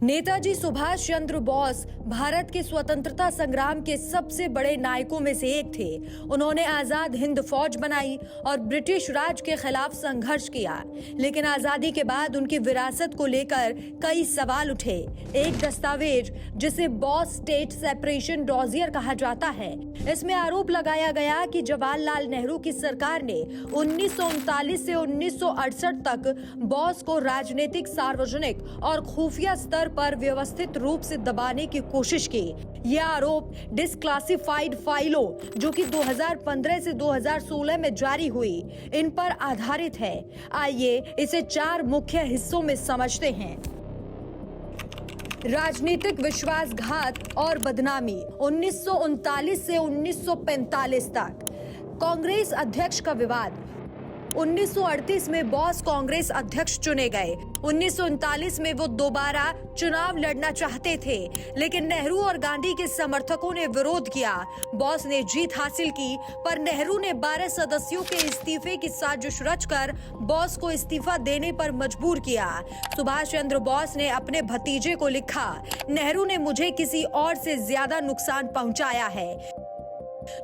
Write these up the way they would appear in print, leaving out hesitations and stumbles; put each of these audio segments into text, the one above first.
नेताजी सुभाष चंद्र बोस भारत के स्वतंत्रता संग्राम के सबसे बड़े नायकों में से एक थे। उन्होंने आजाद हिंद फौज बनाई और ब्रिटिश राज के खिलाफ संघर्ष किया, लेकिन आजादी के बाद उनकी विरासत को लेकर कई सवाल उठे। एक दस्तावेज जिसे बॉस स्टेट सेपरेशन डॉजियर कहा जाता है, इसमें आरोप लगाया गया कि जवाहरलाल नेहरू की सरकार ने 1939 से 1968 तक बॉस को राजनीतिक, सार्वजनिक और खुफिया स्तर पर व्यवस्थित रूप से दबाने की कोशिश की। यह आरोप डिस्क्लासिफाइड फाइलों जो कि 2015 से 2016 में जारी हुई, इन पर आधारित है। आइए इसे 4 मुख्य हिस्सों में समझते हैं। राजनीतिक विश्वासघात और बदनामी 1939 से 1945 तक। कांग्रेस अध्यक्ष का विवाद। 1938 में बॉस कांग्रेस अध्यक्ष चुने गए। 1939 में वो दोबारा चुनाव लड़ना चाहते थे, लेकिन नेहरू और गांधी के समर्थकों ने विरोध किया। बॉस ने जीत हासिल की, पर नेहरू ने 12 सदस्यों के इस्तीफे की साजिश रचकर बॉस को इस्तीफा देने पर मजबूर किया। सुभाष चंद्र बोस ने अपने भतीजे को लिखा, नेहरू ने मुझे किसी और से ज्यादा नुकसान पहुंचाया है।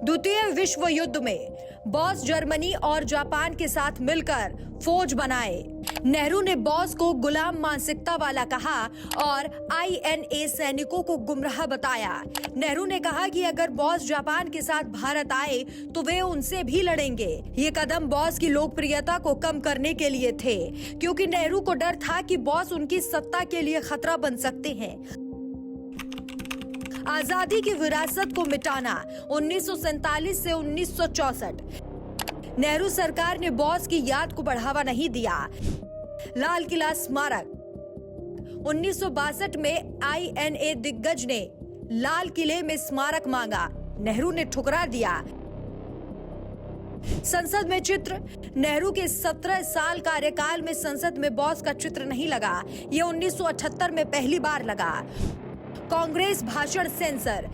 द्वितीय विश्व युद्ध में बॉस जर्मनी और जापान के साथ मिलकर फौज बनाए। नेहरू ने बॉस को गुलाम मानसिकता वाला कहा और INA सैनिकों को गुमराह बताया। नेहरू ने कहा कि अगर बॉस जापान के साथ भारत आए तो वे उनसे भी लड़ेंगे। ये कदम बॉस की लोकप्रियता को कम करने के लिए थे, क्योंकि नेहरू को डर था कि बॉस उनकी सत्ता के लिए खतरा बन सकते हैं। आजादी की विरासत को मिटाना 1947 से 1964। नेहरू सरकार ने बॉस की याद को बढ़ावा नहीं दिया। लाल किला स्मारक। 1962 में INA दिग्गज ने लाल किले में स्मारक मांगा, नेहरू ने ठुकरा दिया। संसद में चित्र। नेहरू के 17 साल कार्यकाल में संसद में बॉस का चित्र नहीं लगा। यह 1978 में पहली बार लगा। कांग्रेस भाषण सेंसर।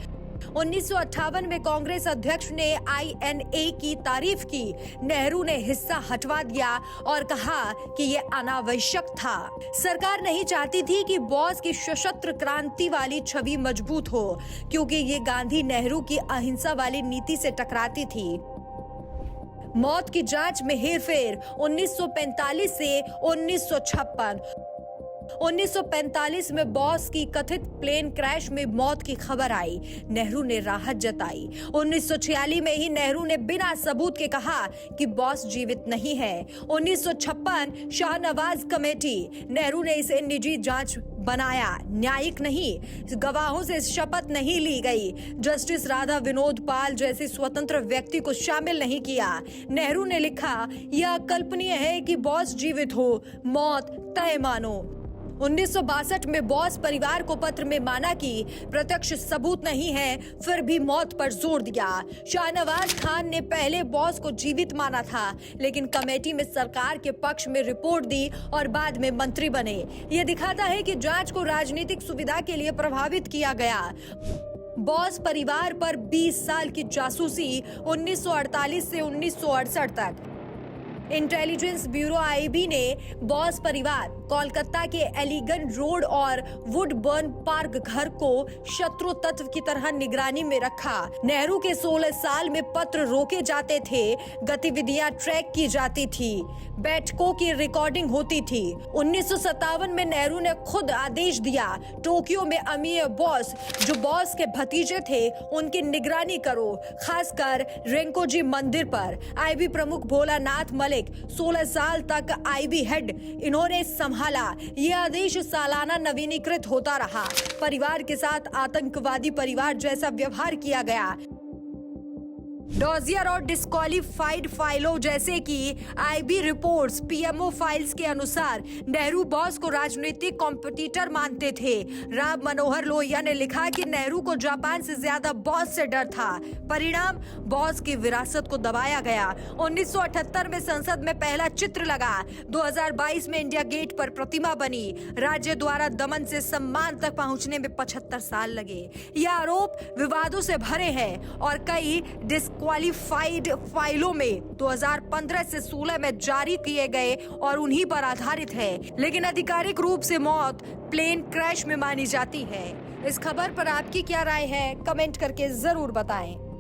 1958 में कांग्रेस अध्यक्ष ने INA की तारीफ की। नेहरू ने हिस्सा हटवा दिया और कहा कि यह अनावश्यक था। सरकार नहीं चाहती थी कि बॉस की सशस्त्र क्रांति वाली छवि मजबूत हो, क्योंकि ये गांधी नेहरू की अहिंसा वाली नीति से टकराती थी। मौत की जांच में हेरफेर 1945 से 1956। 1945 में बॉस की कथित प्लेन क्रैश में मौत की खबर आई। नेहरू ने राहत जताई। 1946 में ही नेहरू ने बिना सबूत के कहा कि बॉस जीवित नहीं है। 1956 शाहनवाज कमेटी। नेहरू ने इसे निजी जांच बनाया, न्यायिक नहीं। गवाहों से शपथ नहीं ली गई। जस्टिस राधा विनोद पाल जैसे स्वतंत्र व्यक्ति को शामिल नहीं किया। नेहरू ने लिखा, यह अकल्पनीय है कि बॉस जीवित हो, मौत तय मानो। 1962 में बॉस परिवार को पत्र में माना कि प्रत्यक्ष सबूत नहीं है, फिर भी मौत पर जोर दिया। शाहनवाज खान ने पहले बॉस को जीवित माना था, लेकिन कमेटी में सरकार के पक्ष में रिपोर्ट दी और बाद में मंत्री बने। यह दिखाता है कि जांच को राजनीतिक सुविधा के लिए प्रभावित किया गया। बॉस परिवार पर 20 साल की जासूसी 1948 से 1968 तक। इंटेलिजेंस ब्यूरो IB ने बॉस परिवार, कोलकाता के एलिगन रोड और वुडबर्न पार्क घर को शत्रु तत्व की तरह निगरानी में रखा। नेहरू के 16 साल में पत्र रोके जाते थे, गतिविधियां ट्रैक की जाती थी, बैठकों की रिकॉर्डिंग होती थी। 1957 में नेहरू ने खुद आदेश दिया, टोक्यो में अमीय बॉस जो बॉस के भतीजे थे उनकी निगरानी करो, खासकर रेंकोजी मंदिर पर। IB प्रमुख भोलानाथ मलिक 16 साल तक IB हेड इन्होंने संभाला। यह आदेश सालाना नवीनीकृत होता रहा। परिवार के साथ आतंकवादी परिवार जैसा व्यवहार किया गया। डॉजियर और डिस्क्वालिफाइड फाइलों जैसे कि IB रिपोर्ट्स, PMO फाइल्स के अनुसार नेहरू बॉस को राजनीतिक कॉम्पिटिटर मानते थे। राम मनोहर लोहिया ने लिखा कि नेहरू को जापान से ज्यादा बॉस से डर था। परिणाम, बॉस की विरासत को दबाया गया। 1978 में संसद में पहला चित्र लगा। 2022 में इंडिया गेट पर प्रतिमा बनी। राज्य द्वारा दमन से सम्मान तक पहुंचने में 75 साल लगे। यह आरोप विवादों से भरे हैं और कई क्वालिफाइड फाइलों में 2015 से 16 में जारी किए गए और उन्हीं पर आधारित है, लेकिन आधिकारिक रूप से मौत प्लेन क्रैश में मानी जाती है। इस खबर पर आपकी क्या राय है, कमेंट करके जरूर बताएं।